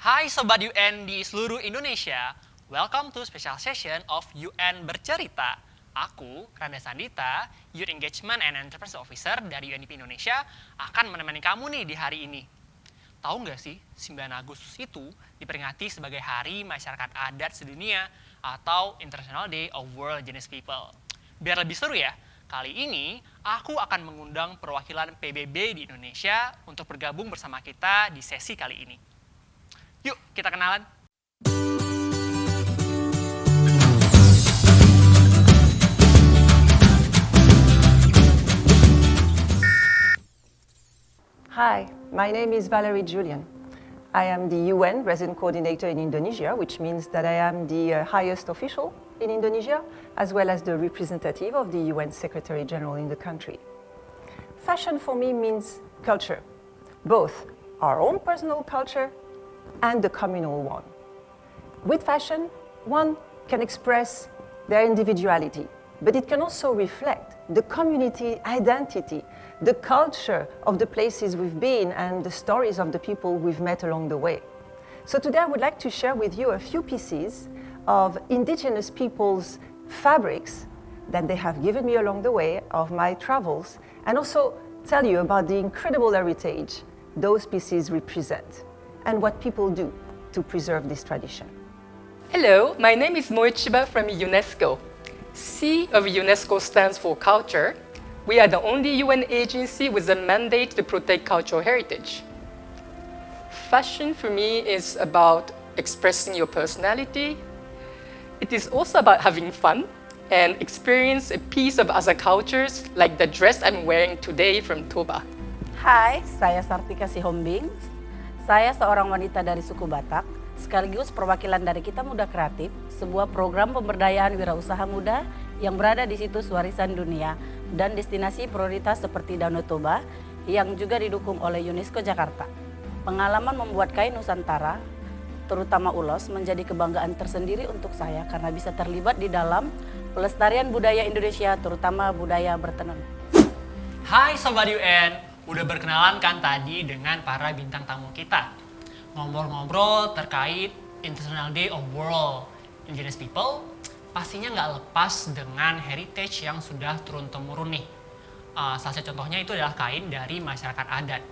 Hai Sobat UN di seluruh Indonesia, welcome to special session of UN Bercerita. Aku, Randa Sandita, Youth Engagement and Internasional Officer dari UNDP Indonesia, akan menemani kamu nih di hari ini. Tahu nggak sih, 9 Agustus itu diperingati sebagai Hari Masyarakat Adat Sedunia atau International Day of World Indigenous People. Biar lebih seru ya, kali ini aku akan mengundang perwakilan PBB di Indonesia untuk bergabung bersama kita di sesi kali ini. Yuk, kita kenalan. Hi, my name is Valerie Julian. I am the UN Resident Coordinator in Indonesia, which means that I am the highest official in Indonesia, as well as the representative of the UN Secretary General in the country. Fashion for me means culture, both our own personal culture and the communal one. With fashion, one can express their individuality, but it can also reflect the community identity, the culture of the places we've been and the stories of the people we've met along the way. So today I would like to share with you a few pieces of indigenous people's fabrics that they have given me along the way of my travels, and also tell you about the incredible heritage those pieces represent and what people do to preserve this tradition. Hello, my name is Moe from UNESCO. C of UNESCO stands for culture. We are the only UN agency with a mandate to protect cultural heritage. Fashion for me is about expressing your personality. It is also about having fun and experience a piece of other cultures, like the dress I'm wearing today from Toba. Hai, saya Sartika Sihombing. Saya seorang wanita dari suku Batak, sekaligus perwakilan dari kita Muda Kreatif, sebuah program pemberdayaan wirausaha muda yang berada di situs warisan dunia dan destinasi prioritas seperti Danau Toba yang juga didukung oleh UNESCO Jakarta. Pengalaman membuat kain Nusantara, terutama ulos, menjadi kebanggaan tersendiri untuk saya karena bisa terlibat di dalam pelestarian budaya Indonesia, terutama budaya bertenun. Hai Sobat UN, udah berkenalan kan tadi dengan para bintang tamu kita. Ngobrol-ngobrol terkait International Day of World Indigenous People, pastinya nggak lepas dengan heritage yang sudah turun-temurun nih. Salah satu contohnya itu adalah kain dari masyarakat adat.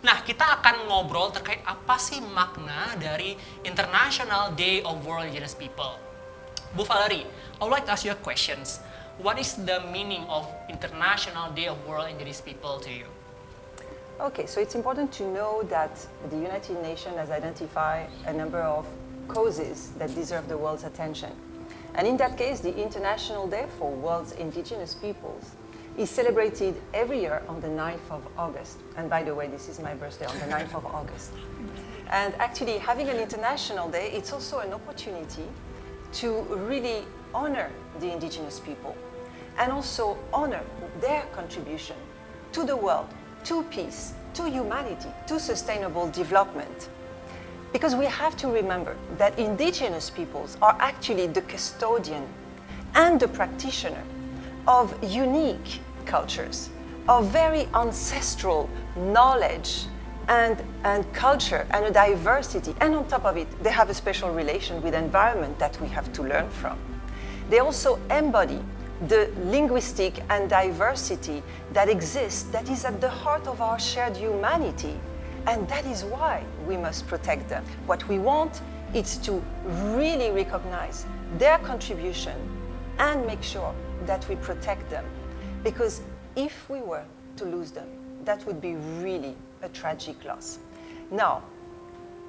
Nah, kita akan ngobrol terkait apa sih makna dari International Day of World Indigenous People. Bu Valerie, I would like to ask you a question. What is the meaning of International Day of World Indigenous People to you? Okay, so it's important to know that the United Nations has identified a number of causes that deserve the world's attention. And in that case, the International Day for World's Indigenous Peoples is celebrated every year on the 9th of August. And by the way, this is my birthday on the 9th of August. And actually, having an International Day, it's also an opportunity to really honor the indigenous people and also honor their contribution to the world, to peace, to humanity, to sustainable development. Because we have to remember that indigenous peoples are actually the custodian and the practitioner of unique cultures, of very ancestral knowledge and culture and a diversity. And on top of it, they have a special relation with the environment that we have to learn from. They also embody the linguistic and diversity that exists, that is at the heart of our shared humanity. And that is why we must protect them. What we want is to really recognize their contribution and make sure that we protect them. Because if we were to lose them, that would be really a tragic loss. Now,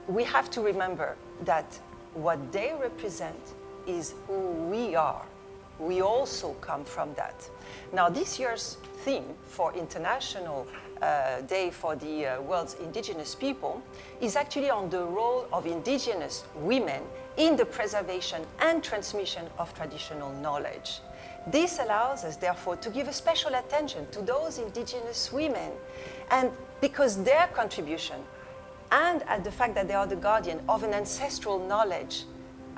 we have to remember that what they represent is who we are. We also come from that. Now, this year's theme for International Day for the World's Indigenous People is actually on the role of indigenous women in the preservation and transmission of traditional knowledge. This allows us, therefore, to give a special attention to those indigenous women, and because their contribution and at the fact that they are the guardian of an ancestral knowledge,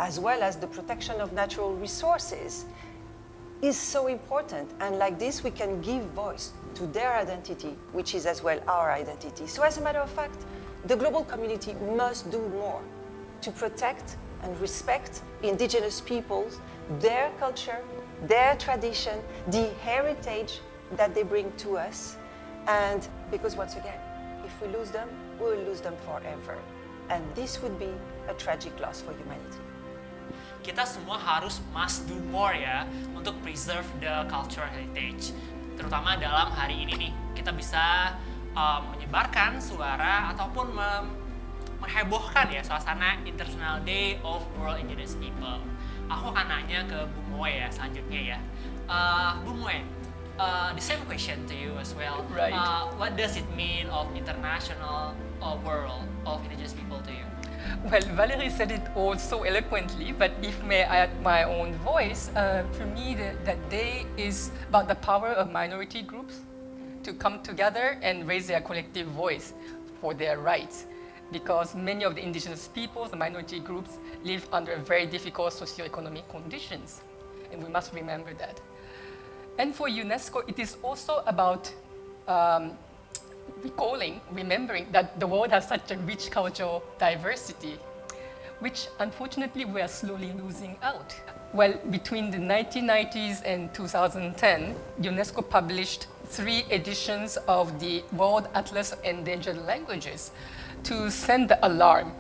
as well as the protection of natural resources, is so important. And like this, we can give voice to their identity, which is as well our identity. So as a matter of fact, the global community must do more to protect and respect indigenous peoples, their culture, their tradition, the heritage that they bring to us. And because once again, if we lose them, we will lose them forever. And this would be a tragic loss for humanity. Kita semua harus must do more ya untuk preserve the cultural heritage. Terutama dalam hari ini nih, kita bisa menyebarkan suara ataupun menghebohkan ya suasana International Day of World Indigenous People. Aku akan nanya ke Bu Moe ya selanjutnya ya. Bu Moe, the same question to you as well. Right. What does it mean of International World of Indigenous People to you? Well, Valerie said it all so eloquently, but if may I add my own voice, for me that day is about the power of minority groups to come together and raise their collective voice for their rights. Because many of the indigenous peoples, the minority groups, live under very difficult socioeconomic conditions. And we must remember that. And for UNESCO, it is also about remembering that the world has such a rich cultural diversity, which unfortunately we are slowly losing out. Well, between the 1990s and 2010, UNESCO published 3 editions of the World Atlas of Endangered Languages to send the alarm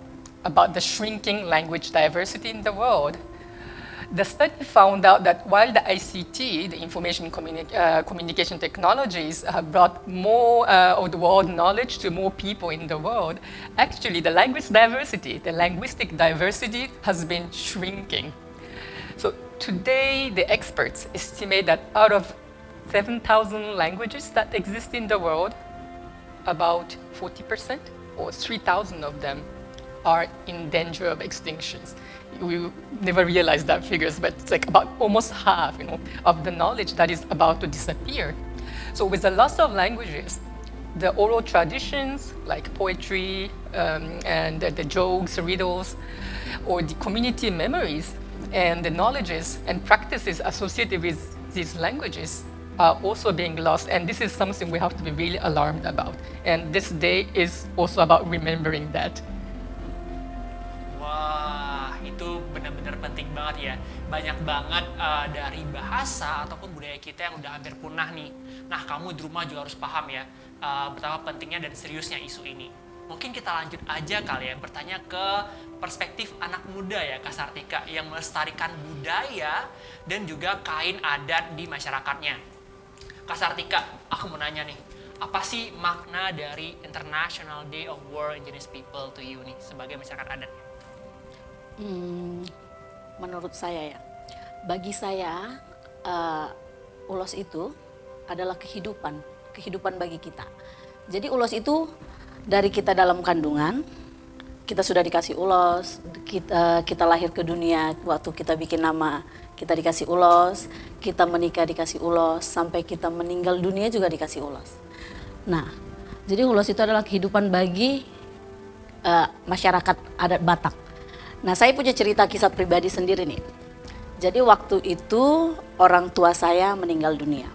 about the shrinking language diversity in the world. The study found out that while the ICT, the information communication technologies, have brought more of the world knowledge to more people in the world, actually the language diversity, the linguistic diversity has been shrinking. So today, the experts estimate that out of 7,000 languages that exist in the world, about 40% or 3,000 of them are in danger of extinctions. We never realized that figures, but it's like about almost half, of the knowledge that is about to disappear. So with the loss of languages, the oral traditions like poetry and the jokes, riddles, or the community memories and the knowledges and practices associated with these languages are also being lost, and this is something we have to be really alarmed about. And this day is also about remembering that. Wah, itu benar-benar penting banget ya. Banyak banget dari bahasa ataupun budaya kita yang udah hampir punah nih. Nah, kamu di rumah juga harus paham ya betapa pentingnya dan seriusnya isu ini. Mungkin kita lanjut aja kali ya, bertanya ke perspektif anak muda ya, Kak Sartika, yang melestarikan budaya dan juga kain adat di masyarakatnya. Kak Sartika, aku mau nanya nih, apa sih makna dari International Day of World Indigenous People to you nih sebagai masyarakat adat? Menurut saya ya, bagi saya ulos itu adalah kehidupan bagi kita. Jadi ulos itu dari kita dalam kandungan, kita sudah dikasih ulos, kita lahir ke dunia, waktu kita bikin nama, kita dikasih ulos, kita menikah dikasih ulos, sampai kita meninggal dunia juga dikasih ulos. Nah, jadi ulos itu adalah kehidupan bagi masyarakat adat Batak. Nah, saya punya cerita kisah pribadi sendiri nih. Jadi waktu itu orang tua saya meninggal dunia.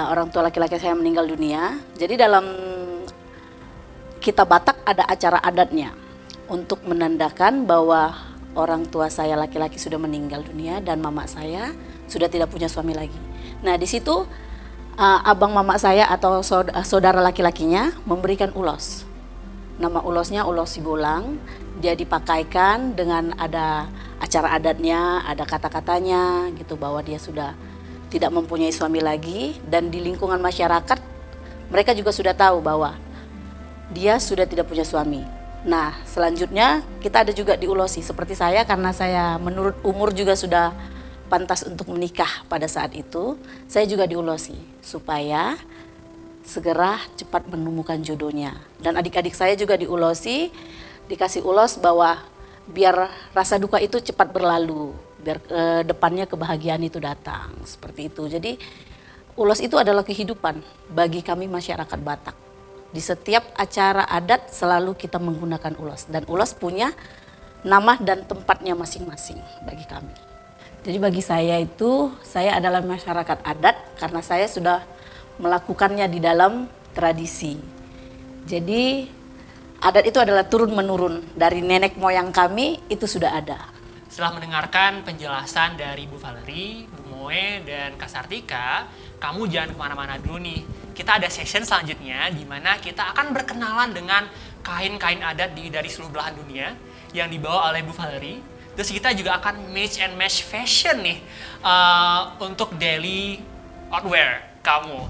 Orang tua laki-laki saya meninggal dunia. Jadi dalam kita Batak ada acara adatnya untuk menandakan bahwa orang tua saya laki-laki sudah meninggal dunia dan mama saya sudah tidak punya suami lagi. Nah, di situ abang mama saya atau saudara laki-lakinya memberikan ulos. Nama ulosnya ulos Sibolang. Dia dipakaikan dengan ada acara adatnya, ada kata-katanya gitu bahwa dia sudah tidak mempunyai suami lagi, dan di lingkungan masyarakat mereka juga sudah tahu bahwa dia sudah tidak punya suami. Nah, selanjutnya kita ada juga diulosi seperti saya, karena saya menurut umur juga sudah pantas untuk menikah pada saat itu. Saya juga diulosi supaya segera cepat menemukan jodohnya. Dan adik-adik saya juga diulosi, dikasih ulos bahwa biar rasa duka itu cepat berlalu, biar depannya kebahagiaan itu datang, seperti itu. Jadi ulos itu adalah kehidupan bagi kami masyarakat Batak. Di setiap acara adat selalu kita menggunakan ulos, dan ulos punya nama dan tempatnya masing-masing bagi kami. Jadi bagi saya itu, saya adalah masyarakat adat karena saya sudah melakukannya di dalam tradisi. Jadi adat itu adalah turun-menurun. Dari nenek moyang kami itu sudah ada. Setelah mendengarkan penjelasan dari Bu Valerie, Bu Moe, dan Kak Sartika, kamu jangan kemana-mana dulu nih. Kita ada session selanjutnya di mana kita akan berkenalan dengan kain-kain adat dari seluruh belahan dunia yang dibawa oleh Bu Valerie. Terus kita juga akan mix and match fashion nih untuk daily outwear kamu.